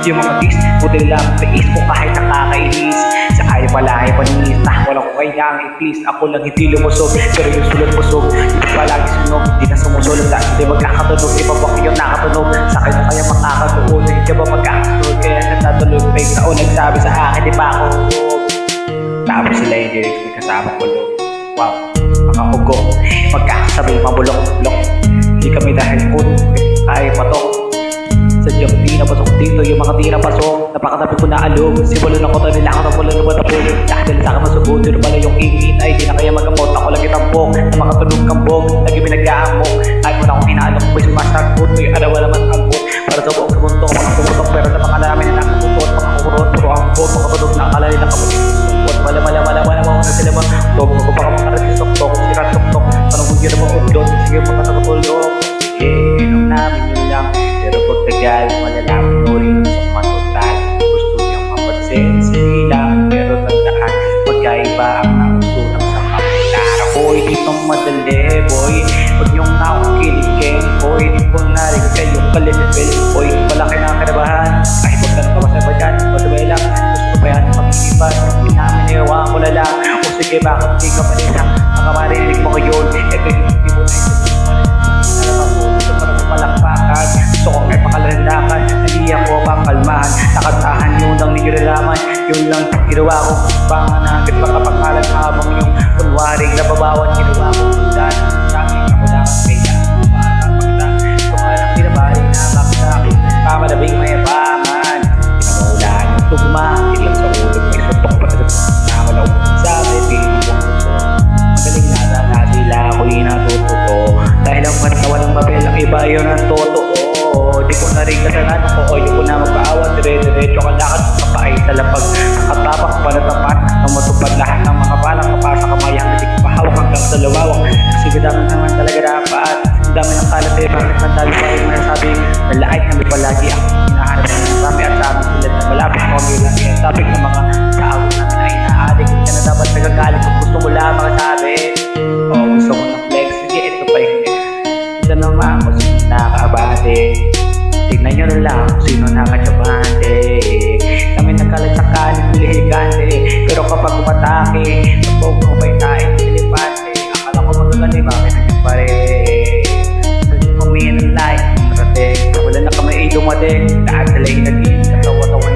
Yung mga dis, buti lang face mo kahit nakakainis. Sa kaya pala ay panis na walang kaya at least ako lang hindi lumusog. Pero yung sulat busog, hindi pa lagi sunog. Di na sumusulog dahil hindi magkakatunog. Di ba ba yung nakatunog? Sa kaya na kaya makakatuon. Hindi ba magkakatunog? Kaya natatunog. May taon nagsabi sa akin, di ba ako? Tapos sila yung lyrics may kasama ko lo. Wow, mga hugo, magkakasabay mabulok-bulok. Hindi kami dahil kung kaya pa to. Sadyang di na pasok dito yung mga di na pasok. Napakatabi ko na alog. Simulan ako tayo nila ako na pula na matapog. Dahil sa akin masugod, pero pala yung ingin ay di na kaya magamot. Ako lagi tampok na makatunog kambog. Lagi pinag-aamok. Kahit mo na akong inaalok ko'y sumasagpot. May araw naman ambot. Para sa buong mundo ako makatutok. Pero sa mga namin na nakakutot. Makakurot, puro ambot. Makatunog na akala nila kamutin. Wala ako na sila ba? Togo ko baka makaratisok-tok. Sirat-tok-tok. Tanong ko yun na mga udlot. Sige makatagutulog. Sige, inom namin yun lang. Pero pag tagal, malalaman mo rin sa matutal. Gusto niyang mapansin, sige lang. Pero tandaan, magkaiba ang nauso ng sa kapilar. Ako'y ditong madali, boy. Huwag niyong akong kiligin, boy. Di ko na rin kayong kalipil, boy. Wala kayo nakakarabahan. Kahit huwag ka nakabasa ba dyan, masabay lang. Gusto pa yan ang pag-iipan. Hindi namin iwan ko na lang. O sige, bakit hindi ka pa rin lang? Ang kamarinig mo ngayon, ito yung hindi mo na palakpakan. Gusto kong may pakalandakan. Hindi ako pang kalmahan. Nakatahan yun lang nilalaman. Yun lang ginawa ko. Panganagit makapangalan habang yung kunwaring nababawan. Ginawa ko dahil sa akin ako lang kaya pagkakapagta. Kung alam pinabali na baksakin pamalabing mayabangan. Pinamaulaan yung tugma. Ilang sa ulog may sutok pa sa namalaw. Sabi pinong gusto. Magaling nata na sila ako'y natututo. Dahil ang pantawan ng babel ang iba yun ang totoo. Di ko na rin kasalanan ko o di ko na magpaawan. Dire-diretso ka lakad sa kapay sa lapag. Nakatapak panatapat na matupad lahat ng mga palang kapasa kamayang hindi ko pahawak hanggang sa lawawang. Kasi gadamit naman talaga dapat. Ang dami ng kalat eh bakit mandali pa yung masasabing nalait kami palagi ang hinaharap ng marami at sa amin tulad na malapit mo ang ilang topic ng mga tao namin ay inaadik. Kaya na dapat nagagalit kung gusto mo lang makasabi. O gusto mo ng flex. Sige ito pa yung ito naman kung sino nakakabate. Tignan nyo na lang kung sino nakakabate. Kami nagkalatsakan, biligante. Pero kapag umatake, napog mo ba'y tayo nilipate. Akala ko magagali, bakit nangyang pare. Sabi mo may nanlay, marate. Wala na kami ay dumating. Lahat sila yung naging katawa-tawa